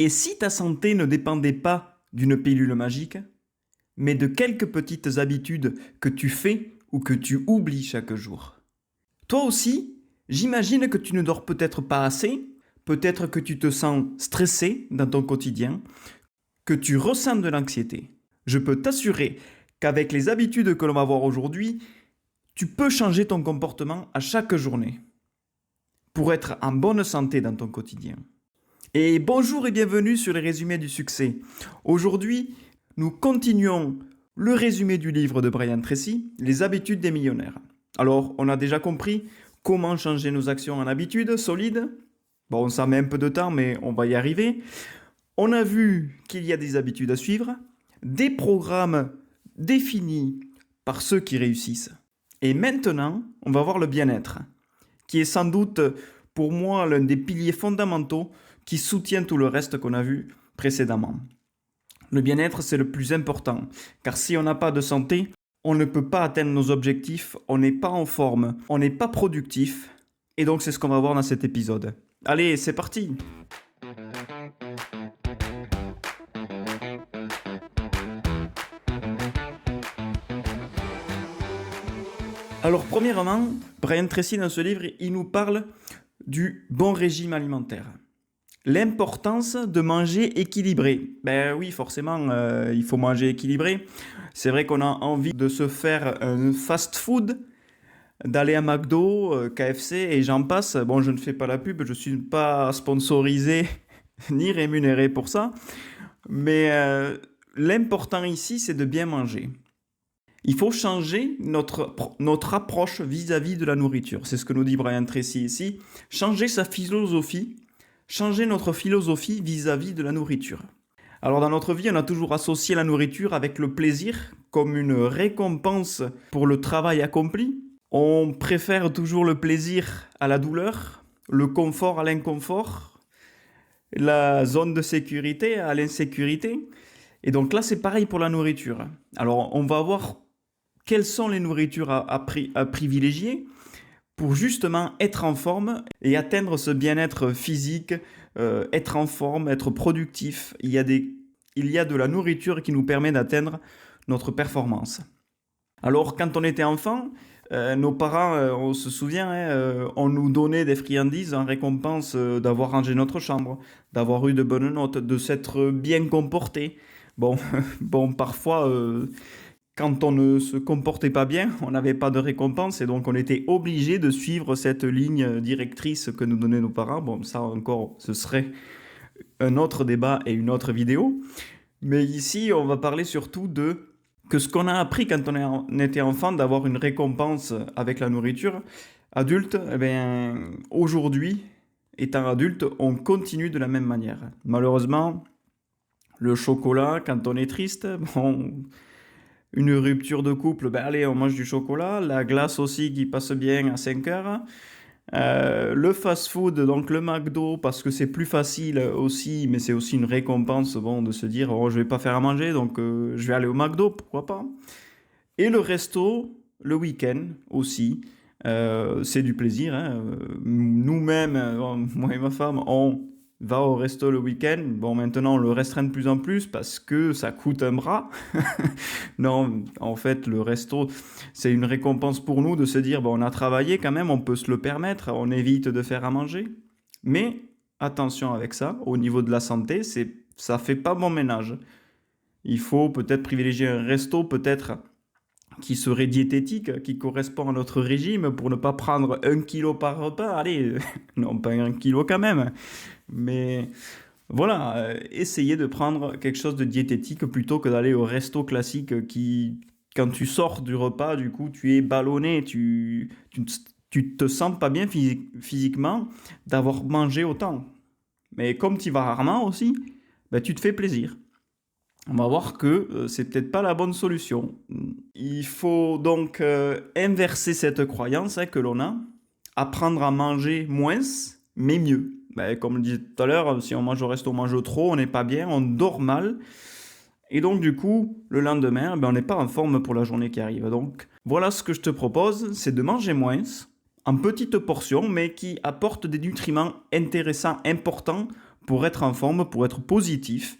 Et si ta santé ne dépendait pas d'une pilule magique, mais de quelques petites habitudes que tu fais ou que tu oublies chaque jour? Toi aussi, j'imagine que tu ne dors peut-être pas assez, peut-être que tu te sens stressé dans ton quotidien, que tu ressens de l'anxiété. Je peux t'assurer qu'avec les habitudes que l'on va voir aujourd'hui, tu peux changer ton comportement à chaque journée pour être en bonne santé dans ton quotidien. Et bonjour et bienvenue sur les résumés du succès. Aujourd'hui, nous continuons le résumé du livre de Brian Tracy, Les habitudes des millionnaires. Alors, on a déjà compris comment changer nos actions en habitudes solides. Bon, ça met un peu de temps, mais on va y arriver. On a vu qu'il y a des habitudes à suivre, des programmes définis par ceux qui réussissent. Et maintenant, on va voir le bien-être, qui est sans doute pour moi l'un des piliers fondamentaux qui soutient tout le reste qu'on a vu précédemment. Le bien-être, c'est le plus important, car si on n'a pas de santé, on ne peut pas atteindre nos objectifs, on n'est pas en forme, on n'est pas productif, et donc c'est ce qu'on va voir dans cet épisode. Allez, c'est parti! Alors premièrement, Brian Tracy dans ce livre, il nous parle du bon régime alimentaire. L'importance de manger équilibré. Ben oui, forcément, il faut manger équilibré. C'est vrai qu'on a envie de se faire un fast-food, d'aller à McDo, KFC et j'en passe. Bon, je ne fais pas la pub, je ne suis pas sponsorisé ni rémunéré pour ça. Mais l'important ici, c'est de bien manger. Il faut changer notre approche vis-à-vis de la nourriture. C'est ce que nous dit Brian Tracy ici. Changer sa philosophie, changer notre philosophie vis-à-vis de la nourriture. Alors dans notre vie, on a toujours associé la nourriture avec le plaisir comme une récompense pour le travail accompli. On préfère toujours le plaisir à la douleur, le confort à l'inconfort, la zone de sécurité à l'insécurité. Et donc là, c'est pareil pour la nourriture. Alors on va voir quelles sont les nourritures à privilégier pour justement être en forme et atteindre ce bien-être physique, être en forme, être productif. Il y a de la nourriture qui nous permet d'atteindre notre performance. Alors quand on était enfant, nos parents, on se souvient, on nous donnait des friandises en récompense d'avoir rangé notre chambre, d'avoir eu de bonnes notes, de s'être bien comporté. Bon, bon parfois, quand on ne se comportait pas bien, on n'avait pas de récompense et donc on était obligé de suivre cette ligne directrice que nous donnaient nos parents. Bon, ça encore, ce serait un autre débat et une autre vidéo. Mais ici, on va parler surtout de que ce qu'on a appris quand on était enfant, d'avoir une récompense avec la nourriture. Adulte, eh bien, aujourd'hui, étant adulte, on continue de la même manière. Malheureusement, le chocolat, quand on est triste, bon, une rupture de couple, ben allez, on mange du chocolat. La glace aussi qui passe bien à 5 heures. Le fast-food, donc le McDo, parce que c'est plus facile aussi, mais c'est aussi une récompense, bon, de se dire, oh, je vais pas faire à manger, donc je vais aller au McDo, pourquoi pas. Et le resto, le week-end aussi, c'est du plaisir, hein. Nous-mêmes, moi et ma femme, on va au resto le week-end. Bon, maintenant, on le restreint de plus en plus parce que ça coûte un bras. Non, en fait, le resto, c'est une récompense pour nous de se dire, bon, on a travaillé quand même, on peut se le permettre, on évite de faire à manger. Mais attention avec ça, au niveau de la santé, ça fait pas bon ménage. Il faut peut-être privilégier un resto, peut-être qui serait diététique, qui correspond à notre régime pour ne pas prendre 1 kilo par repas. Allez, non, pas 1 kilo quand même. Mais voilà, essayez de prendre quelque chose de diététique plutôt que d'aller au resto classique qui, quand tu sors du repas, du coup, tu es ballonné, tu te sens pas bien physiquement d'avoir mangé autant. Mais comme tu vas rarement aussi, ben, tu te fais plaisir. On va voir que c'est peut-être pas la bonne solution. Il faut donc inverser cette croyance que l'on a, apprendre à manger moins, mais mieux. Ben, comme je disais tout à l'heure, si on mange au resto, on mange trop, on n'est pas bien, on dort mal. Et donc du coup, le lendemain, ben, on n'est pas en forme pour la journée qui arrive. Donc voilà ce que je te propose, c'est de manger moins, en petites portions, mais qui apportent des nutriments intéressants, importants pour être en forme, pour être positif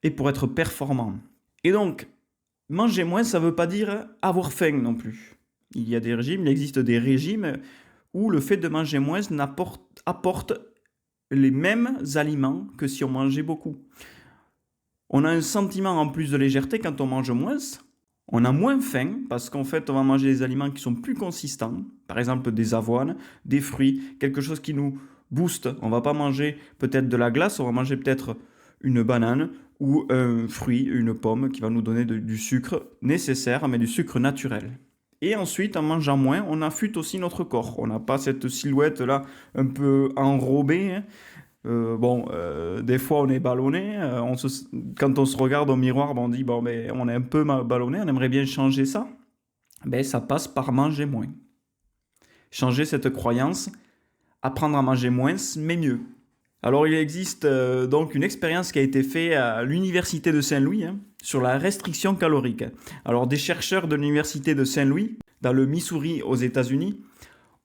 et pour être performant. Et donc, manger moins, ça ne veut pas dire avoir faim non plus. Il existe des régimes où le fait de manger moins apporte les mêmes aliments que si on mangeait beaucoup. On a un sentiment en plus de légèreté quand on mange moins. On a moins faim parce qu'en fait, on va manger des aliments qui sont plus consistants. Par exemple, des avoines, des fruits, quelque chose qui nous booste. On va pas manger peut-être de la glace, on va manger peut-être une banane ou un fruit, une pomme qui va nous donner du sucre nécessaire, mais du sucre naturel. Et ensuite, en mangeant moins, on affûte aussi notre corps. On n'a pas cette silhouette-là un peu enrobée. Des fois on est ballonné, quand on se regarde au miroir, on dit on est un peu ballonné, on aimerait bien changer ça. Ça passe par manger moins. Changer cette croyance, apprendre à manger moins, mais mieux. Alors il existe donc une expérience qui a été faite à l'université de Saint-Louis sur la restriction calorique. Alors des chercheurs de l'université de Saint-Louis, dans le Missouri aux États-Unis,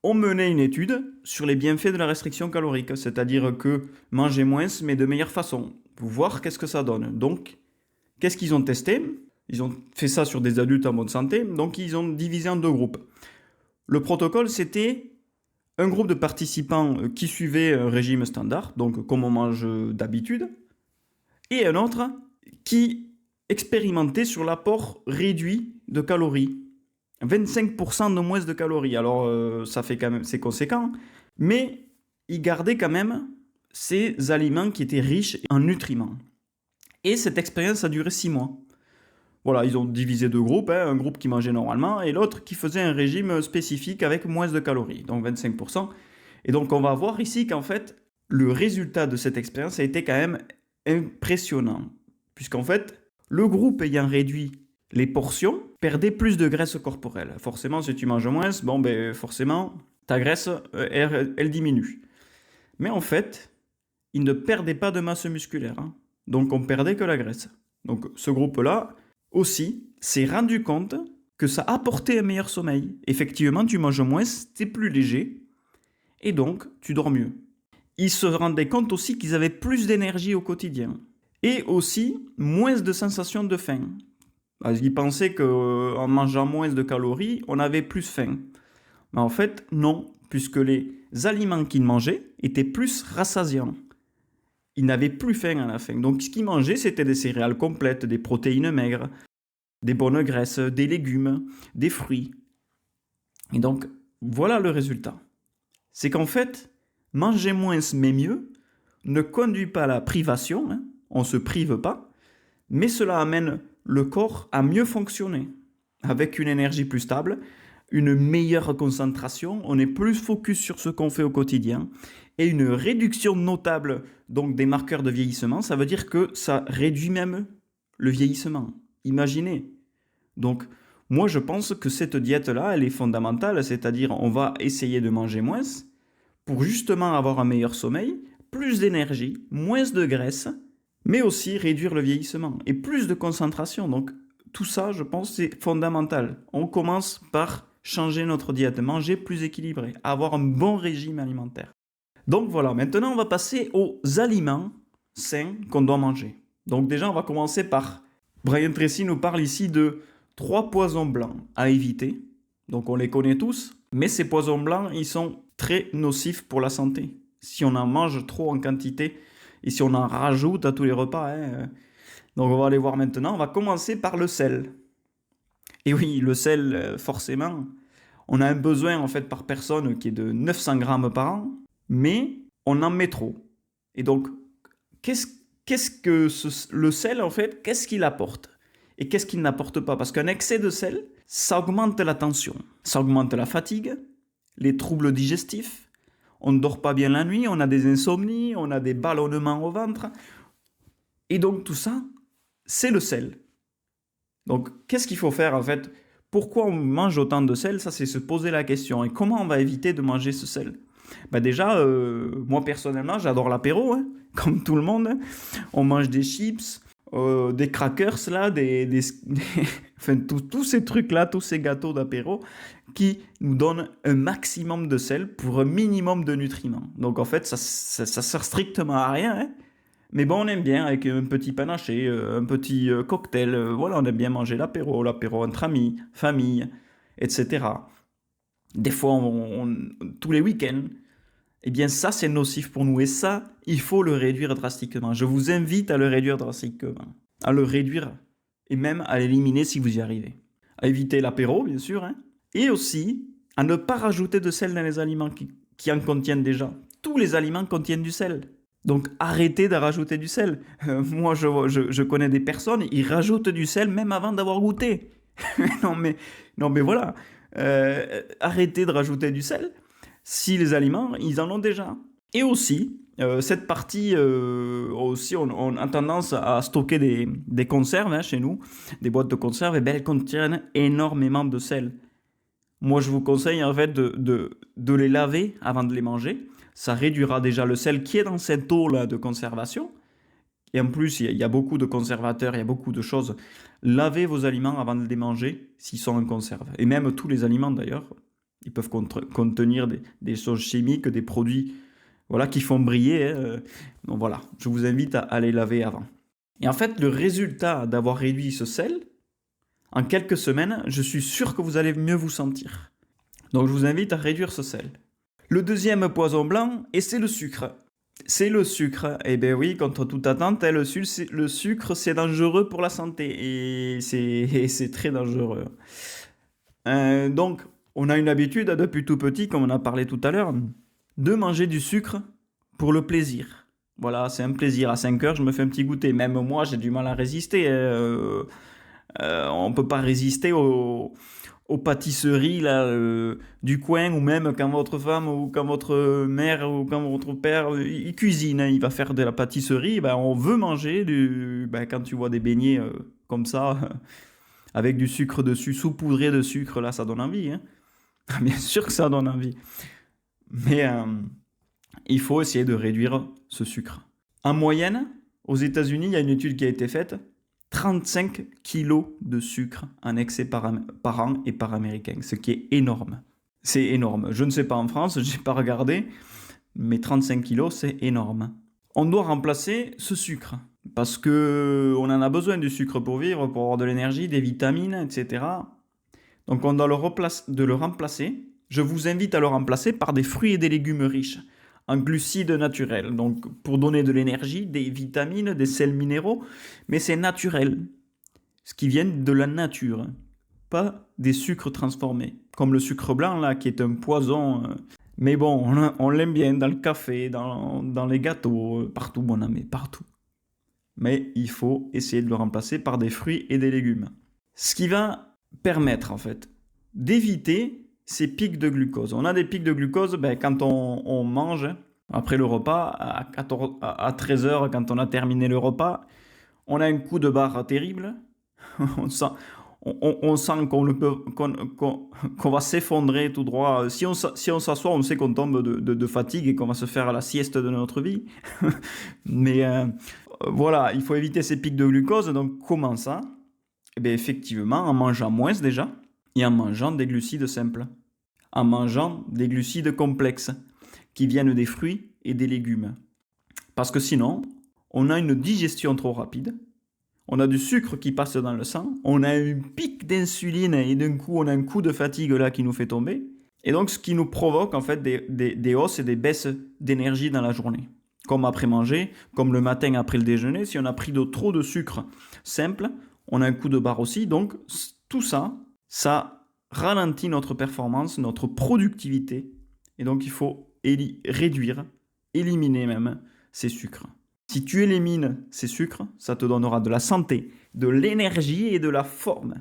ont mené une étude sur les bienfaits de la restriction calorique, c'est-à-dire que manger moins, mais de meilleure façon, pour voir qu'est-ce que ça donne. Donc, qu'est-ce qu'ils ont testé? Ils ont fait ça sur des adultes en bonne santé, donc ils ont divisé en 2 groupes. Le protocole, c'était un groupe de participants qui suivaient un régime standard, donc comme on mange d'habitude, et un autre qui expérimentait sur l'apport réduit de calories. 25% de moins de calories. Alors, ça fait quand même, c'est conséquent, mais ils gardaient quand même ces aliments qui étaient riches en nutriments. Et cette expérience a duré 6 mois. Voilà, ils ont divisé 2 groupes, un groupe qui mangeait normalement et l'autre qui faisait un régime spécifique avec moins de calories, donc 25%. Et donc, on va voir ici qu'en fait, le résultat de cette expérience a été quand même impressionnant, puisqu'en fait, le groupe ayant réduit les portions perdaient plus de graisse corporelle. Forcément, si tu manges moins, forcément, ta graisse, elle diminue. Mais en fait, ils ne perdaient pas de masse musculaire. Donc, on perdait que la graisse. Donc, ce groupe-là, aussi, s'est rendu compte que ça apportait un meilleur sommeil. Effectivement, tu manges moins, tu es plus léger, et donc, tu dors mieux. Ils se rendaient compte aussi qu'ils avaient plus d'énergie au quotidien. Et aussi, moins de sensation de faim. Ils pensaient qu'en mangeant moins de calories, on avait plus faim. Mais en fait, non, puisque les aliments qu'ils mangeaient étaient plus rassasiants. Ils n'avaient plus faim à la fin. Donc ce qu'ils mangeaient, c'était des céréales complètes, des protéines maigres, des bonnes graisses, des légumes, des fruits. Et donc, voilà le résultat. C'est qu'en fait, manger moins mais mieux ne conduit pas à la privation, on ne se prive pas, mais cela amène le corps à mieux fonctionner, avec une énergie plus stable, une meilleure concentration, on est plus focus sur ce qu'on fait au quotidien, et une réduction notable donc des marqueurs de vieillissement. Ça veut dire que ça réduit même le vieillissement. Imaginez. Donc, moi je pense que cette diète-là, elle est fondamentale, c'est-à-dire on va essayer de manger moins pour justement avoir un meilleur sommeil, plus d'énergie, moins de graisse, mais aussi réduire le vieillissement et plus de concentration. Donc tout ça, je pense, c'est fondamental. On commence par changer notre diète, manger plus équilibré, avoir un bon régime alimentaire. Donc voilà, maintenant on va passer aux aliments sains qu'on doit manger. Donc déjà, on va commencer par... Brian Tracy nous parle ici de 3 poisons blancs à éviter. Donc on les connaît tous, mais ces poisons blancs, ils sont très nocifs pour la santé. Si on en mange trop en quantité, et si on en rajoute à tous les repas. Donc on va aller voir maintenant. On va commencer par le sel. Et oui, le sel, forcément, on a un besoin en fait par personne qui est de 900 grammes par an, mais on en met trop. Et donc, qu'est-ce que le sel en fait, qu'est-ce qu'il apporte? Et qu'est-ce qu'il n'apporte pas? Parce qu'un excès de sel, ça augmente la tension, ça augmente la fatigue, les troubles digestifs, on ne dort pas bien la nuit, on a des insomnies, on a des ballonnements au ventre. Et donc tout ça, c'est le sel. Donc qu'est-ce qu'il faut faire en fait? Pourquoi on mange autant de sel? Ça, c'est se poser la question. Et comment on va éviter de manger ce sel? Déjà, moi personnellement, j'adore l'apéro, comme tout le monde. On mange des chips, des crackers, là, enfin, tous ces trucs-là, tous ces gâteaux d'apéro qui nous donnent un maximum de sel pour un minimum de nutriments. Donc en fait, ça sert strictement à rien, hein. Mais bon, on aime bien avec un petit panaché, un petit cocktail. Voilà, on aime bien manger l'apéro entre amis, famille, etc. Des fois, tous les week-ends. Eh bien, ça, c'est nocif pour nous. Et ça, il faut le réduire drastiquement. Je vous invite à le réduire drastiquement. À le réduire et même à l'éliminer si vous y arrivez. À éviter l'apéro, bien sûr, hein. Et aussi à ne pas rajouter de sel dans les aliments qui en contiennent déjà. Tous les aliments contiennent du sel. Donc arrêtez de rajouter du sel. Moi, je connais des personnes, ils rajoutent du sel même avant d'avoir goûté. non, mais voilà. Arrêtez de rajouter du sel si les aliments, ils en ont déjà. Et aussi, cette partie, aussi, on a tendance à stocker des conserves, hein, chez nous, des boîtes de conserve, et ben, elles contiennent énormément de sel. Moi, je vous conseille en fait de les laver avant de les manger. Ça réduira déjà le sel qui est dans cette eau-là de conservation. Et en plus, il y a beaucoup de conservateurs, il y a beaucoup de choses. Lavez vos aliments avant de les manger s'ils sont en conserve. Et même tous les aliments d'ailleurs, ils peuvent contenir des choses chimiques, des produits, voilà, qui font briller, hein. Donc voilà, je vous invite à les laver avant. Et en fait, le résultat d'avoir réduit ce sel, en quelques semaines, je suis sûr que vous allez mieux vous sentir. Donc je vous invite à réduire ce sel. Le deuxième poison blanc, et c'est le sucre. C'est le sucre. Eh bien oui, contre toute attente, le sucre, c'est dangereux pour la santé. Et c'est très dangereux. Donc, on a une habitude, depuis tout petit, comme on a parlé tout à l'heure, de manger du sucre pour le plaisir. Voilà, c'est un plaisir. À 5 heures, je me fais un petit goûter. Même moi, j'ai du mal à résister. On ne peut pas résister aux pâtisseries là, du coin, ou même quand votre femme ou quand votre mère ou quand votre père il cuisine, hein, il va faire de la pâtisserie, ben, on veut manger quand tu vois des beignets comme ça avec du sucre dessus, saupoudré de sucre, là ça donne envie, hein. Bien sûr que ça donne envie, mais il faut essayer de réduire ce sucre. En moyenne, aux États-Unis, il y a une étude qui a été faite. 35 kilos de sucre en excès par an et par américain, ce qui est énorme. C'est énorme. Je ne sais pas en France, je n'ai pas regardé, mais 35 kilos, c'est énorme. On doit remplacer ce sucre, parce qu'on en a besoin du sucre pour vivre, pour avoir de l'énergie, des vitamines, etc. Donc on doit le remplacer. Je vous invite à le remplacer par des fruits et des légumes riches en glucides naturels, donc pour donner de l'énergie, des vitamines, des sels minéraux, mais c'est naturel, ce qui vient de la nature, pas des sucres transformés, comme le sucre blanc là, qui est un poison, mais bon, on l'aime bien dans le café, dans les gâteaux, partout, mon ami, partout. Mais il faut essayer de le remplacer par des fruits et des légumes. Ce qui va permettre, en fait, d'éviter ces pics de glucose. On a des pics de glucose quand on mange, après le repas, à 13 heures, quand on a terminé le repas, on a un coup de barre terrible. on sent qu'on va s'effondrer tout droit. Si on s'assoit, on sait qu'on tombe de fatigue et qu'on va se faire la sieste de notre vie. Mais voilà, il faut éviter ces pics de glucose. Donc comment ça? Eh bien, effectivement, en mangeant moins déjà, et en mangeant des glucides simples. En mangeant des glucides complexes, qui viennent des fruits et des légumes. Parce que sinon, on a une digestion trop rapide, on a du sucre qui passe dans le sang, on a un pic d'insuline et d'un coup on a un coup de fatigue là qui nous fait tomber. Et donc ce qui nous provoque en fait des hausses et des baisses d'énergie dans la journée. Comme après manger, comme le matin après le déjeuner, si on a pris trop de sucre simple, on a un coup de barre aussi. Donc tout ça, ça ralentit notre performance, notre productivité. Et donc il faut réduire, éliminer même ces sucres. Si tu élimines ces sucres, ça te donnera de la santé, de l'énergie et de la forme.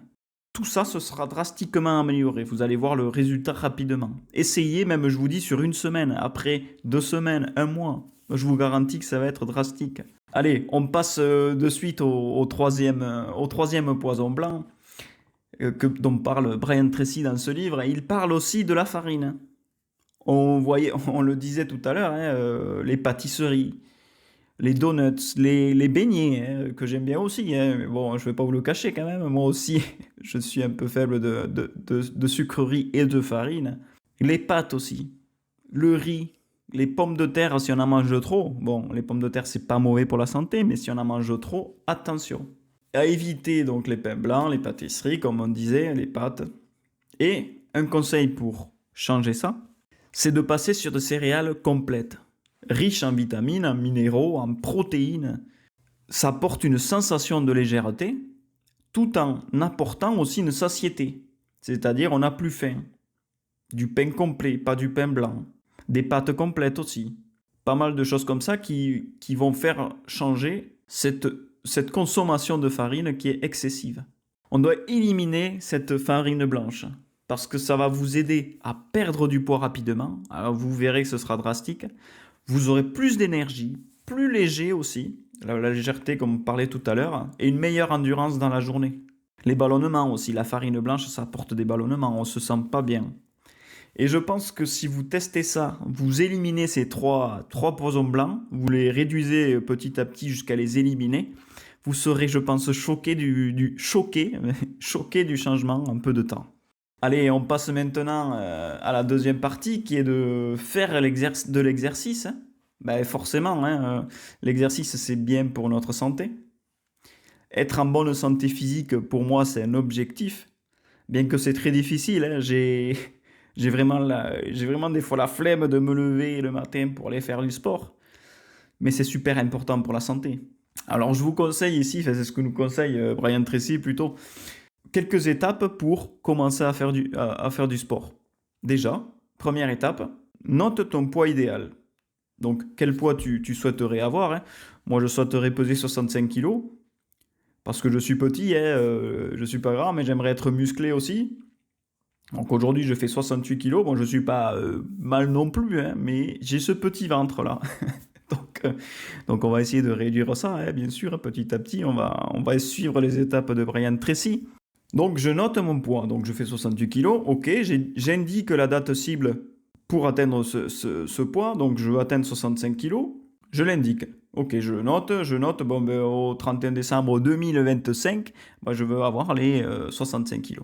Tout ça, ce sera drastiquement amélioré. Vous allez voir le résultat rapidement. Essayez, même je vous dis, sur 1 semaine, après 2 semaines, 1 mois. Je vous garantis que ça va être drastique. Allez, on passe de suite au troisième poison blanc dont parle Brian Tracy dans ce livre. Il parle aussi de la farine. On le disait tout à l'heure, hein, les pâtisseries, les donuts, les beignets, hein, que j'aime bien aussi, hein. Mais bon, je vais pas vous le cacher quand même, moi aussi, je suis un peu faible de sucreries et de farine. Les pâtes aussi, le riz, les pommes de terre si on en mange trop. Bon, les pommes de terre, c'est pas mauvais pour la santé, mais si on en mange trop, attention. À éviter donc les pains blancs, les pâtisseries, comme on disait, les pâtes. Et un conseil pour changer ça, c'est de passer sur des céréales complètes, riches en vitamines, en minéraux, en protéines. Ça apporte une sensation de légèreté, tout en apportant aussi une satiété. C'est-à-dire, on n'a plus faim. Du pain complet, pas du pain blanc. Des pâtes complètes aussi. Pas mal de choses comme ça qui vont faire changer cette consommation de farine qui est excessive. On doit éliminer cette farine blanche parce que ça va vous aider à perdre du poids rapidement. Alors vous verrez que ce sera drastique. Vous aurez plus d'énergie, plus léger aussi, la légèreté comme on parlait tout à l'heure, et une meilleure endurance dans la journée. Les ballonnements aussi, la farine blanche, ça apporte des ballonnements, on se sent pas bien. Et je pense que si vous testez ça, vous éliminez ces trois poisons blancs, vous les réduisez petit à petit jusqu'à les éliminer, vous serez, je pense, choqué du changement en peu de temps. Allez, on passe maintenant à la deuxième partie qui est de faire de l'exercice, hein. Ben forcément, hein, l'exercice c'est bien pour notre santé. Être en bonne santé physique, pour moi, c'est un objectif. Bien que c'est très difficile, hein, j'ai vraiment des fois la flemme de me lever le matin pour aller faire du sport. Mais c'est super important pour la santé. Alors je vous conseille ici, enfin, c'est ce que nous conseille Brian Tracy plutôt, quelques étapes pour commencer à faire du sport. Déjà, première étape, note ton poids idéal. Donc quel poids tu souhaiterais avoir, hein. Moi je souhaiterais peser 65 kg, parce que je suis petit, hein, je suis pas grand, mais j'aimerais être musclé aussi. Donc aujourd'hui je fais 68 kg, bon je suis pas mal non plus, hein, mais j'ai ce petit ventre là. Donc on va essayer de réduire ça, hein, bien sûr, petit à petit, on va suivre les étapes de Brian Tracy. Donc je note mon poids, donc je fais 68 kg, ok, j'indique la date cible pour atteindre ce poids, donc je veux atteindre 65 kg, je l'indique. Ok, je note, bon, ben, au 31 décembre 2025, ben, je veux avoir les 65 kg.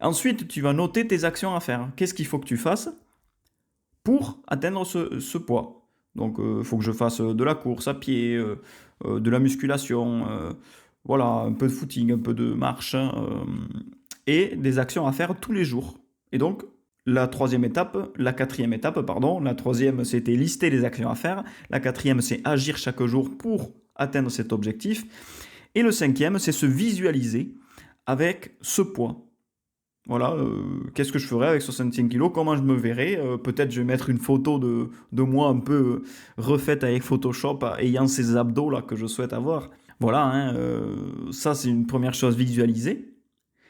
Ensuite, tu vas noter tes actions à faire. Qu'est-ce qu'il faut que tu fasses pour atteindre ce poids? Donc, il faut que je fasse de la course à pied, de la musculation, voilà, un peu de footing, un peu de marche, hein, et des actions à faire tous les jours. Et donc, la quatrième étape, pardon, la troisième c'était lister les actions à faire, la quatrième c'est agir chaque jour pour atteindre cet objectif, et le cinquième c'est se visualiser avec ce poids. Voilà, qu'est-ce que je ferais avec 65 kilos, comment je me verrais, peut-être je vais mettre une photo de moi un peu refaite avec Photoshop, ayant ces abdos là que je souhaite avoir. Voilà, hein, ça c'est une première chose, visualiser.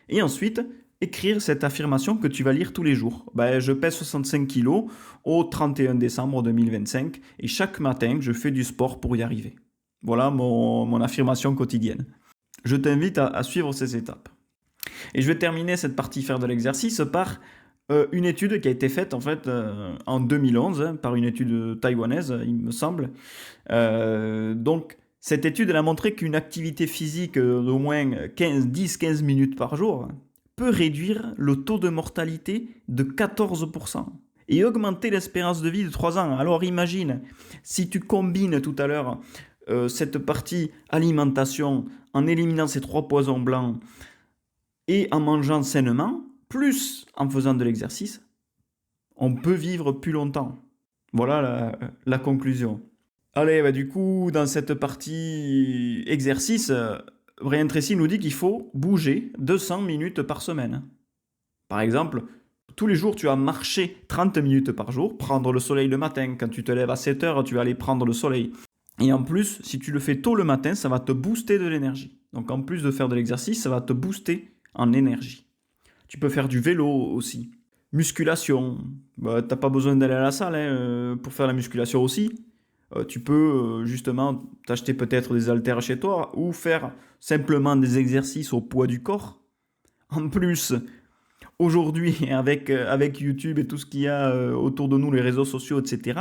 Et ensuite, écrire cette affirmation que tu vas lire tous les jours. Ben, je pèse 65 kilos au 31 décembre 2025 et chaque matin, je fais du sport pour y arriver. Voilà mon affirmation quotidienne. Je t'invite à suivre ces étapes. Et je vais terminer cette partie faire de l'exercice par une étude qui a été faite en fait en 2011 hein, par une étude taïwanaise, il me semble. Donc, cette étude elle a montré qu'une activité physique d'au moins 10-15 minutes par jour peut réduire le taux de mortalité de 14% et augmenter l'espérance de vie de 3 ans. Alors imagine, si tu combines tout à l'heure cette partie alimentation en éliminant ces 3 poisons blancs et en mangeant sainement, plus en faisant de l'exercice, on peut vivre plus longtemps. Voilà la conclusion. Allez, bah du coup, dans cette partie exercice, Brian Tracy nous dit qu'il faut bouger 200 minutes par semaine. Par exemple, tous les jours, tu vas marcher 30 minutes par jour, prendre le soleil le matin. Quand tu te lèves à 7 heures, tu vas aller prendre le soleil. Et en plus, si tu le fais tôt le matin, ça va te booster de l'énergie. Donc en plus de faire de l'exercice, ça va te booster en énergie. Tu peux faire du vélo aussi. Musculation, bah, t'as pas besoin d'aller à la salle hein, pour faire la musculation aussi. Tu peux justement t'acheter peut-être des haltères chez toi ou faire simplement des exercices au poids du corps. En plus, aujourd'hui, avec YouTube et tout ce qu'il y a autour de nous, les réseaux sociaux, etc.,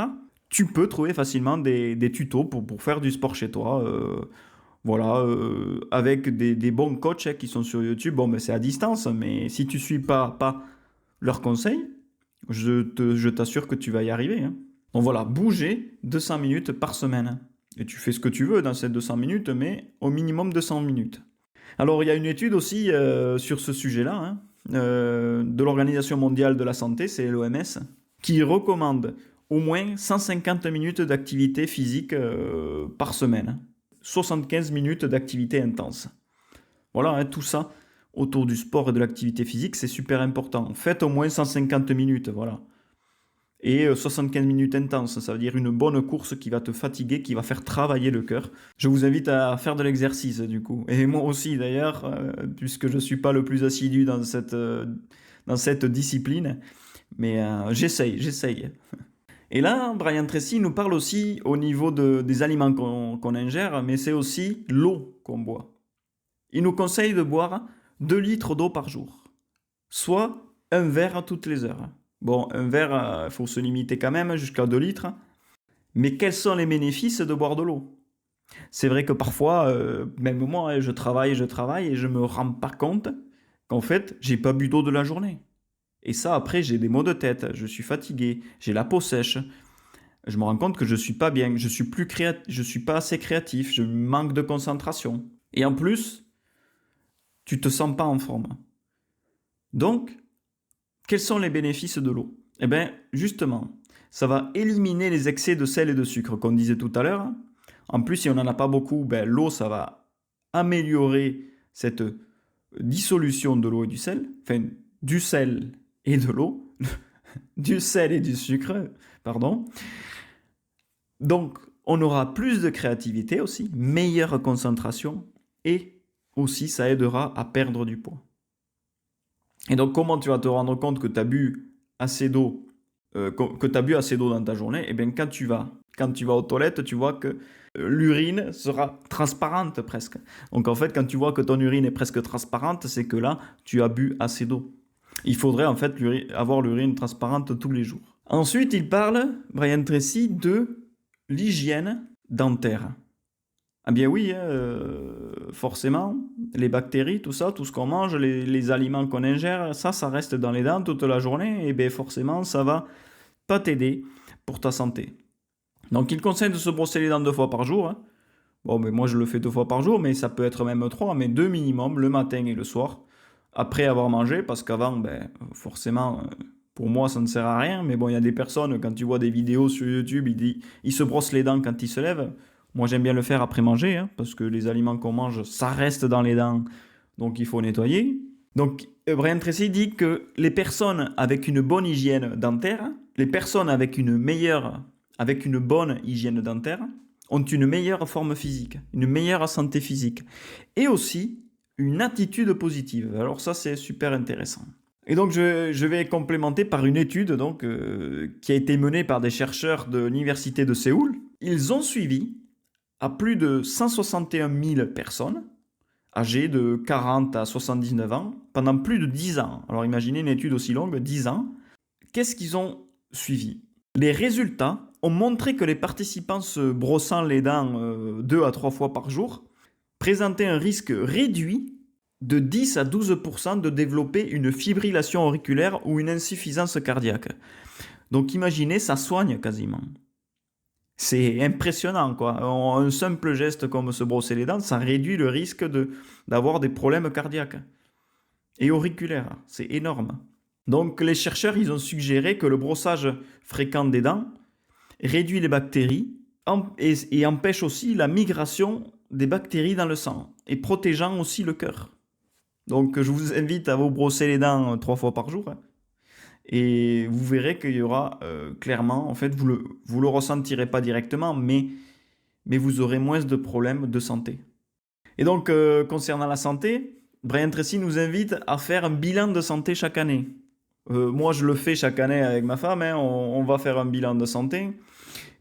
tu peux trouver facilement des tutos pour faire du sport chez toi. Voilà, avec des bons coachs qui sont sur YouTube. Bon, ben, c'est à distance, mais si tu suis pas leurs conseils, je t'assure que tu vas y arriver, hein. Donc voilà, bouger 200 minutes par semaine. Et tu fais ce que tu veux dans ces 200 minutes, mais au minimum 200 minutes. Alors, il y a une étude aussi sur ce sujet-là, hein, de l'Organisation mondiale de la santé, c'est l'OMS, qui recommande au moins 150 minutes d'activité physique par semaine. 75 minutes d'activité intense. Voilà, hein, tout ça autour du sport et de l'activité physique, c'est super important. Faites au moins 150 minutes, voilà. Et 75 minutes intenses, ça veut dire une bonne course qui va te fatiguer, qui va faire travailler le cœur. Je vous invite à faire de l'exercice du coup. Et moi aussi d'ailleurs, puisque je ne suis pas le plus assidu dans cette discipline, mais j'essaye. Et là, Brian Tracy nous parle aussi au niveau des aliments qu'on ingère, mais c'est aussi l'eau qu'on boit. Il nous conseille de boire 2 litres d'eau par jour, soit un verre toutes les heures. Bon, un verre, il faut se limiter quand même jusqu'à 2 litres. Mais quels sont les bénéfices de boire de l'eau? C'est vrai que parfois, même moi, je travaille et je me rends pas compte qu'en fait, j'ai pas bu d'eau de la journée. Et ça, après, j'ai des maux de tête, je suis fatigué, j'ai la peau sèche. Je me rends compte que je suis pas bien, je suis pas assez créatif, je manque de concentration. Et en plus, tu te sens pas en forme. Donc, quels sont les bénéfices de l'eau? Eh bien, justement, ça va éliminer les excès de sel et de sucre qu'on disait tout à l'heure. En plus, si on n'en a pas beaucoup, ben, l'eau, ça va améliorer cette dissolution de l'eau et du sel, enfin, du sel et de l'eau, du sel et du sucre, pardon. Donc, on aura plus de créativité aussi, meilleure concentration, et aussi ça aidera à perdre du poids. Et donc, comment tu vas te rendre compte que tu as bu assez d'eau, que tu as bu assez d'eau dans ta journée? Eh bien, quand tu vas aux toilettes, tu vois que l'urine sera transparente presque. Donc, en fait, quand tu vois que ton urine est presque transparente, c'est que là, tu as bu assez d'eau. Il faudrait en fait avoir l'urine transparente tous les jours. Ensuite, il parle, Brian Tracy, de l'hygiène dentaire. Ah bien oui, forcément, les bactéries, tout ça, tout ce qu'on mange, les aliments qu'on ingère, ça reste dans les dents toute la journée, et bien forcément, ça va pas t'aider pour ta santé. Donc il conseille de se brosser les dents 2 fois par jour, hein. Bon, mais moi je le fais 2 fois par jour, mais ça peut être même 3, mais 2 minimum, le matin et le soir, après avoir mangé, parce qu'avant, ben, forcément, pour moi, ça ne sert à rien, mais bon, il y a des personnes, quand tu vois des vidéos sur YouTube, ils se brossent les dents quand ils se lèvent. Moi, j'aime bien le faire après manger, hein, parce que les aliments qu'on mange, ça reste dans les dents, donc il faut nettoyer. Donc, Brian Tracy dit que les personnes avec une bonne hygiène dentaire, les personnes avec une bonne hygiène dentaire, ont une meilleure forme physique, une meilleure santé physique, et aussi une attitude positive. Alors ça, c'est super intéressant. Et donc, je vais complémenter par une étude donc, qui a été menée par des chercheurs de l'université de Séoul. Ils ont suivi à plus de 161 000 personnes âgées de 40 à 79 ans pendant plus de 10 ans. Alors imaginez une étude aussi longue, 10 ans. Qu'est-ce qu'ils ont suivi? Les résultats ont montré que les participants se brossant les dents 2 à 3 fois par jour présentaient un risque réduit de 10 à 12% de développer une fibrillation auriculaire ou une insuffisance cardiaque. Donc imaginez, ça soigne quasiment. C'est impressionnant, quoi. Un simple geste comme se brosser les dents, ça réduit le risque d'avoir des problèmes cardiaques et auriculaires. C'est énorme. Donc les chercheurs, ils ont suggéré que le brossage fréquent des dents réduit les bactéries et empêche aussi la migration des bactéries dans le sang et protégeant aussi le cœur. Donc je vous invite à vous brosser les dents 3 fois par jour. Et vous verrez qu'il y aura clairement, en fait, vous le ressentirez pas directement, mais vous aurez moins de problèmes de santé. Et donc, concernant la santé, Brian Tracy nous invite à faire un bilan de santé chaque année. Moi, je le fais chaque année avec ma femme, hein, on va faire un bilan de santé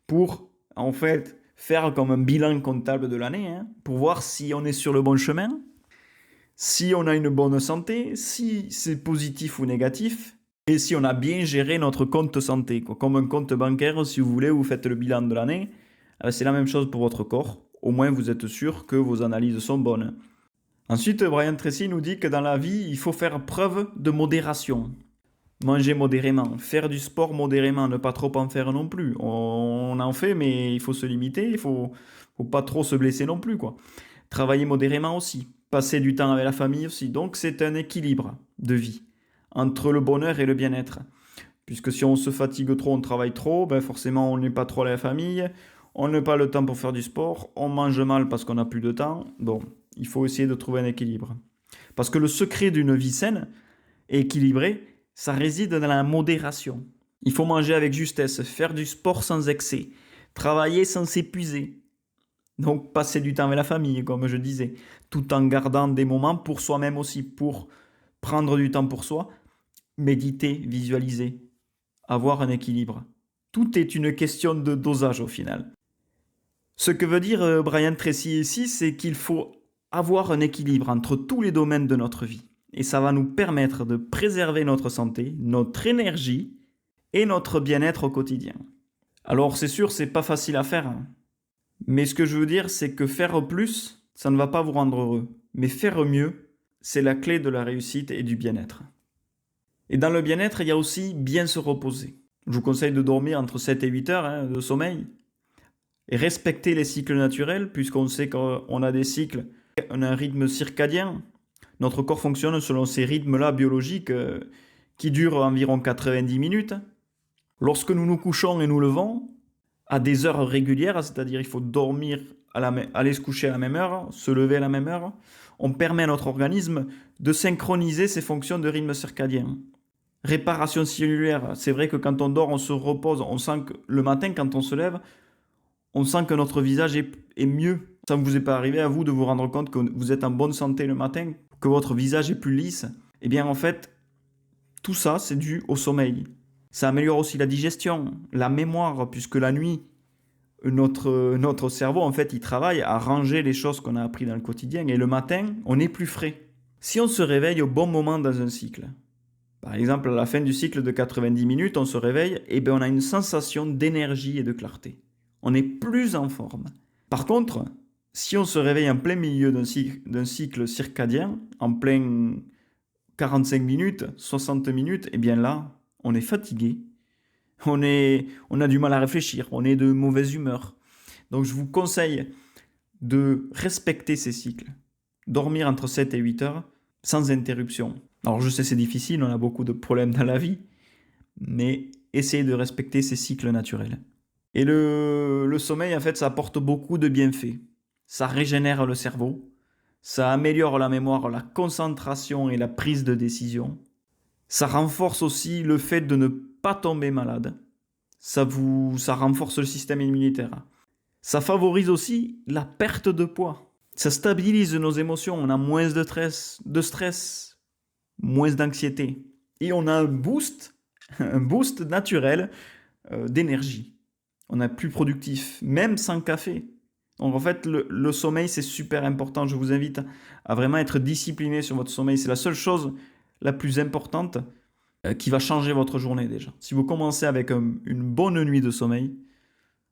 pour, en fait, faire comme un bilan comptable de l'année, hein, pour voir si on est sur le bon chemin, si on a une bonne santé, si c'est positif ou négatif, et si on a bien géré notre compte santé, quoi. Comme un compte bancaire, si vous voulez, vous faites le bilan de l'année, c'est la même chose pour votre corps. Au moins, vous êtes sûr que vos analyses sont bonnes. Ensuite, Brian Tracy nous dit que dans la vie, il faut faire preuve de modération. Manger modérément, faire du sport modérément, ne pas trop en faire non plus. On en fait, mais il faut se limiter, faut pas trop se blesser non plus, quoi. Travailler modérément aussi, passer du temps avec la famille aussi. Donc c'est un équilibre de vie entre le bonheur et le bien-être. Puisque si on se fatigue trop, on travaille trop, ben forcément on n'est pas trop à la famille, on n'a pas le temps pour faire du sport, on mange mal parce qu'on n'a plus de temps. Bon, il faut essayer de trouver un équilibre. Parce que le secret d'une vie saine et équilibrée, ça réside dans la modération. Il faut manger avec justesse, faire du sport sans excès, travailler sans s'épuiser. Donc passer du temps avec la famille, comme je disais, tout en gardant des moments pour soi-même aussi, pour prendre du temps pour soi, méditer, visualiser, avoir un équilibre. Tout est une question de dosage au final. Ce que veut dire Brian Tracy ici, c'est qu'il faut avoir un équilibre entre tous les domaines de notre vie. Et ça va nous permettre de préserver notre santé, notre énergie et notre bien-être au quotidien. Alors c'est sûr, c'est pas facile à faire, hein. Mais ce que je veux dire, c'est que faire plus, ça ne va pas vous rendre heureux. Mais faire mieux, c'est la clé de la réussite et du bien-être. Et dans le bien-être, il y a aussi bien se reposer. Je vous conseille de dormir entre 7 et 8 heures de sommeil. Et respecter les cycles naturels, puisqu'on sait qu'on a des cycles, on a un rythme circadien. Notre corps fonctionne selon ces rythmes-là biologiques qui durent environ 90 minutes. Lorsque nous nous couchons et nous levons, à des heures régulières, c'est-à-dire il faut dormir, aller se coucher à la même heure, se lever à la même heure, on permet à notre organisme de synchroniser ses fonctions de rythme circadien. Réparation cellulaire, c'est vrai que quand on dort, on se repose, on sent que le matin, quand on se lève, on sent que notre visage est mieux. Ça ne vous est pas arrivé à vous de vous rendre compte que vous êtes en bonne santé le matin, que votre visage est plus lisse? Eh bien en fait, tout ça, c'est dû au sommeil. Ça améliore aussi la digestion, la mémoire, puisque la nuit, notre cerveau, en fait, il travaille à ranger les choses qu'on a apprises dans le quotidien. Et le matin, on est plus frais. Si on se réveille au bon moment dans un cycle, par exemple, à la fin du cycle de 90 minutes, on se réveille, et bien on a une sensation d'énergie et de clarté. On est plus en forme. Par contre, si on se réveille en plein milieu d'un cycle circadien, en plein 45 minutes, 60 minutes, et bien là, on est fatigué, on a du mal à réfléchir, on est de mauvaise humeur. Donc je vous conseille de respecter ces cycles, dormir entre 7 et 8 heures sans interruption. Alors je sais c'est difficile, on a beaucoup de problèmes dans la vie, mais essayez de respecter ces cycles naturels. Et le sommeil, en fait, ça apporte beaucoup de bienfaits. Ça régénère le cerveau, ça améliore la mémoire, la concentration et la prise de décision. Ça renforce aussi le fait de ne pas tomber malade. Ça renforce le système immunitaire. Ça favorise aussi la perte de poids. Ça stabilise nos émotions. On a moins de stress, moins d'anxiété. Et on a un boost naturel d'énergie. On est plus productif, même sans café. Donc en fait, le sommeil, c'est super important. Je vous invite à vraiment être discipliné sur votre sommeil. C'est la seule chose la plus importante qui va changer votre journée déjà. Si vous commencez avec une bonne nuit de sommeil,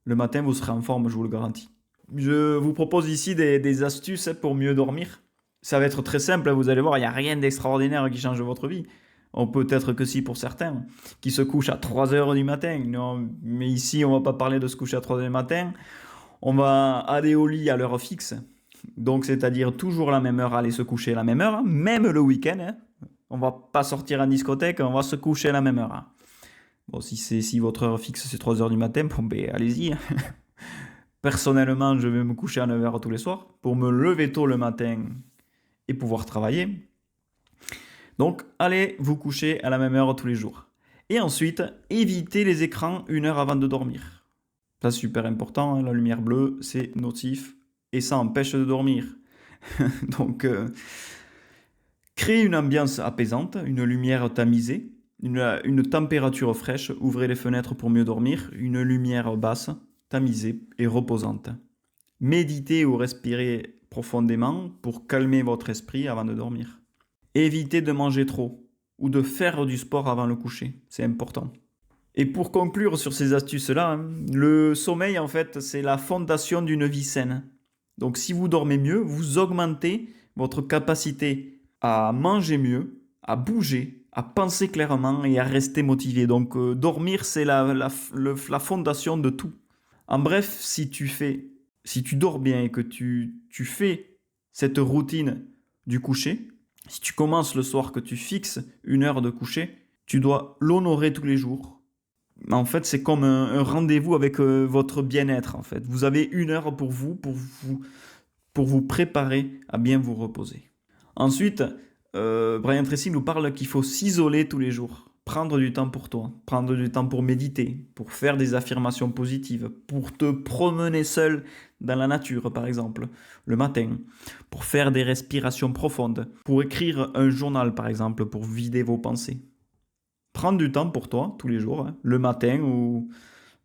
le matin, vous serez en forme, je vous le garantis. Je vous propose ici des astuces pour mieux dormir. Ça va être très simple, vous allez voir, il n'y a rien d'extraordinaire qui change votre vie. On peut être que si pour certains, qui se couchent à 3 heures du matin. Non, mais ici, on ne va pas parler de se coucher à 3 heures du matin. On va aller au lit à l'heure fixe. Donc, c'est-à-dire toujours la même heure, aller se coucher à la même heure, même le week-end. Hein. On ne va pas sortir en discothèque, on va se coucher à la même heure. Hein. Bon, si votre heure fixe, c'est 3 heures du matin, bon, ben, allez-y. Personnellement, je vais me coucher à 9 heures tous les soirs pour me lever tôt le matin et pouvoir travailler. Donc, allez vous coucher à la même heure tous les jours. Et ensuite, évitez les écrans 1 heure avant de dormir. Ça, c'est super important, hein, la lumière bleue, c'est nocif et ça empêche de dormir. Donc, créez une ambiance apaisante, une lumière tamisée, une température fraîche, ouvrez les fenêtres pour mieux dormir, une lumière basse, tamisée et reposante. Méditez ou respirez profondément pour calmer votre esprit avant de dormir. Évitez de manger trop. ou de faire du sport avant le coucher. C'est important. Et pour conclure sur ces astuces-là, hein, le sommeil, en fait, c'est la fondation d'une vie saine. Donc si vous dormez mieux, vous augmentez votre capacité à manger mieux, à bouger, à penser clairement et à rester motivé. Donc dormir, c'est la fondation de tout. En bref, si tu dors bien et que tu fais cette routine du coucher, si tu commences le soir, que tu fixes une heure de coucher, tu dois l'honorer tous les jours. En fait, c'est comme un rendez-vous avec votre bien-être, en fait. Vous avez une heure pour vous préparer à bien vous reposer. Ensuite, Brian Tracy nous parle qu'il faut s'isoler tous les jours, prendre du temps pour toi, prendre du temps pour méditer, pour faire des affirmations positives, pour te promener seul dans la nature, par exemple, le matin, pour faire des respirations profondes, pour écrire un journal, par exemple, pour vider vos pensées. Prendre du temps pour toi tous les jours, hein, le matin ou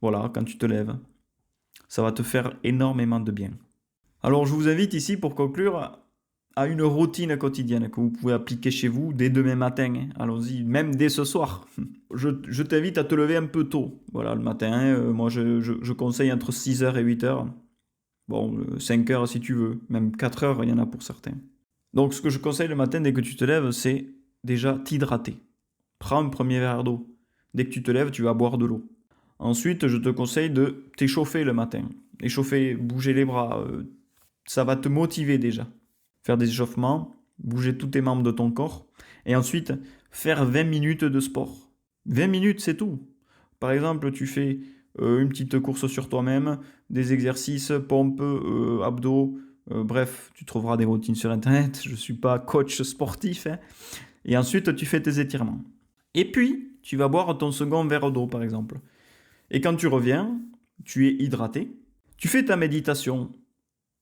voilà, quand tu te lèves. Ça va te faire énormément de bien. Alors je vous invite ici pour conclure à une routine quotidienne que vous pouvez appliquer chez vous dès demain matin. Hein. Allons-y, même dès ce soir. Je t'invite à te lever un peu tôt. Voilà, le matin, moi je conseille entre 6h et 8h. Bon, 5h si tu veux, même 4h, il y en a pour certains. Donc ce que je conseille le matin dès que tu te lèves, c'est déjà t'hydrater. Prends un premier verre d'eau. Dès que tu te lèves, tu vas boire de l'eau. Ensuite, je te conseille de t'échauffer le matin. Échauffer, bouger les bras, ça va te motiver déjà. Faire des échauffements, bouger tous tes membres de ton corps. Et ensuite, faire 20 minutes de sport. 20 minutes, c'est tout. Par exemple, tu fais une petite course sur toi-même, des exercices, pompes, abdos. Bref, tu trouveras des routines sur Internet. Je ne suis pas coach sportif. Hein. Et ensuite, tu fais tes étirements. Et puis, tu vas boire ton second verre d'eau, par exemple. Et quand tu reviens, tu es hydraté. Tu fais ta méditation.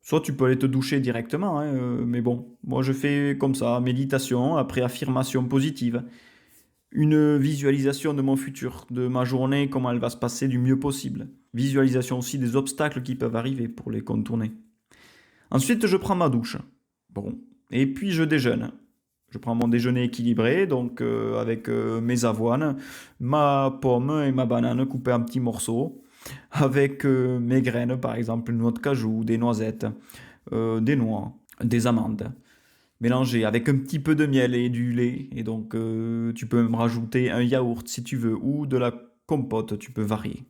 Soit tu peux aller te doucher directement, hein, mais bon, moi je fais comme ça, méditation, après affirmation positive. Une visualisation de mon futur, de ma journée, comment elle va se passer du mieux possible. Visualisation aussi des obstacles qui peuvent arriver pour les contourner. Ensuite, je prends ma douche. Bon, et puis je déjeune. Je prends mon déjeuner équilibré, donc avec mes avoines, ma pomme et ma banane coupées en petits morceaux, avec mes graines, par exemple, une noix de cajou, des noisettes, des noix, des amandes, mélangées avec un petit peu de miel et du lait. Et donc, tu peux même rajouter un yaourt si tu veux, ou de la compote, tu peux varier.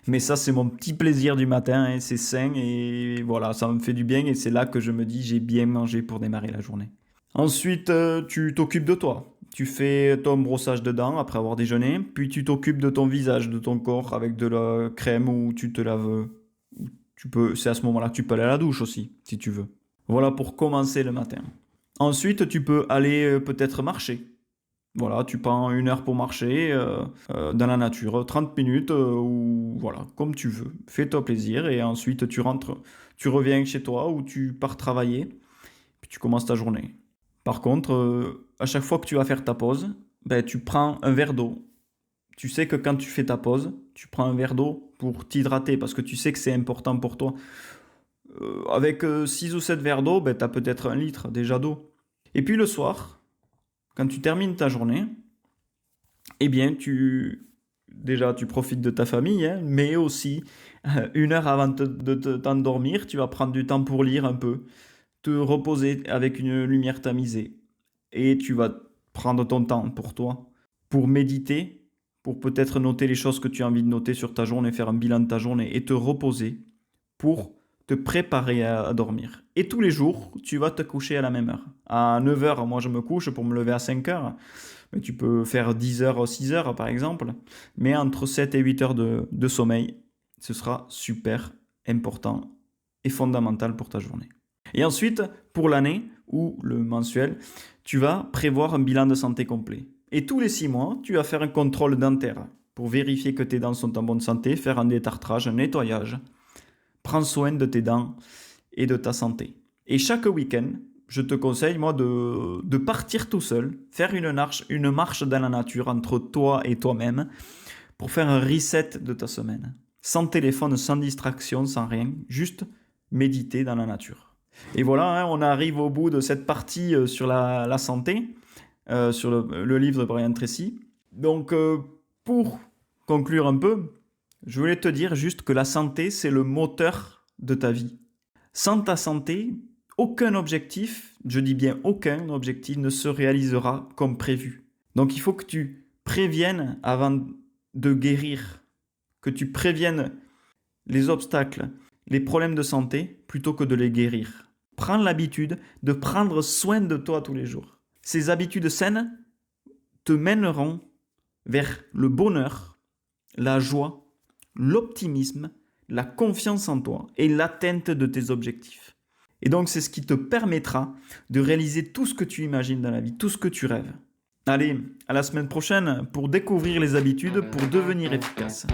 Mais ça, c'est mon petit plaisir du matin, hein, c'est sain et voilà, ça me fait du bien et c'est là que je me dis j'ai bien mangé pour démarrer la journée. Ensuite, tu t'occupes de toi. Tu fais ton brossage de dents après avoir déjeuné, puis tu t'occupes de ton visage, de ton corps avec de la crème ou tu te laves. C'est à ce moment-là que tu peux aller à la douche aussi, si tu veux. Voilà pour commencer le matin. Ensuite, tu peux aller peut-être marcher. Voilà, tu prends une heure pour marcher dans la nature, 30 minutes ou voilà, comme tu veux. Fais-toi plaisir et ensuite tu rentres, tu reviens chez toi ou tu pars travailler, puis tu commences ta journée. Par contre, à chaque fois que tu vas faire ta pause, ben, tu prends un verre d'eau. Tu sais que quand tu fais ta pause, tu prends un verre d'eau pour t'hydrater parce que tu sais que c'est important pour toi. Avec 6 ou 7 verres d'eau, ben, tu as peut-être 1 litre déjà d'eau. Et puis le soir, quand tu termines ta journée, eh bien, tu profites de ta famille, hein, mais aussi une heure avant de t'endormir, tu vas prendre du temps pour lire un peu, te reposer avec une lumière tamisée. Et tu vas prendre ton temps pour toi, pour méditer, pour peut-être noter les choses que tu as envie de noter sur ta journée, faire un bilan de ta journée et te reposer pour te préparer à dormir. Et tous les jours, tu vas te coucher à la même heure. À 9 heures, moi je me couche pour me lever à 5 heures. Mais tu peux faire 10 heures, 6 heures par exemple. Mais entre 7 et 8 heures de sommeil, ce sera super important et fondamental pour ta journée. Et ensuite, pour l'année ou le mensuel, tu vas prévoir un bilan de santé complet. Et tous les 6 mois, tu vas faire un contrôle dentaire pour vérifier que tes dents sont en bonne santé, faire un détartrage, un nettoyage. Prends soin de tes dents et de ta santé. Et chaque week-end, je te conseille, moi, de partir tout seul, faire une marche dans la nature entre toi et toi-même pour faire un reset de ta semaine. Sans téléphone, sans distraction, sans rien, juste méditer dans la nature. Et voilà, hein, on arrive au bout de cette partie sur la santé. sur le livre de Brian Tracy. Donc, pour conclure un peu, je voulais te dire juste que la santé, c'est le moteur de ta vie. Sans ta santé, aucun objectif, je dis bien aucun objectif, ne se réalisera comme prévu. Donc il faut que tu préviennes avant de guérir, que tu préviennes les obstacles, les problèmes de santé, plutôt que de les guérir. Prends l'habitude de prendre soin de toi tous les jours. Ces habitudes saines te mèneront vers le bonheur, la joie, l'optimisme, la confiance en toi et l'atteinte de tes objectifs. Et donc, c'est ce qui te permettra de réaliser tout ce que tu imagines dans la vie, tout ce que tu rêves. Allez, à la semaine prochaine pour découvrir les habitudes pour devenir efficace.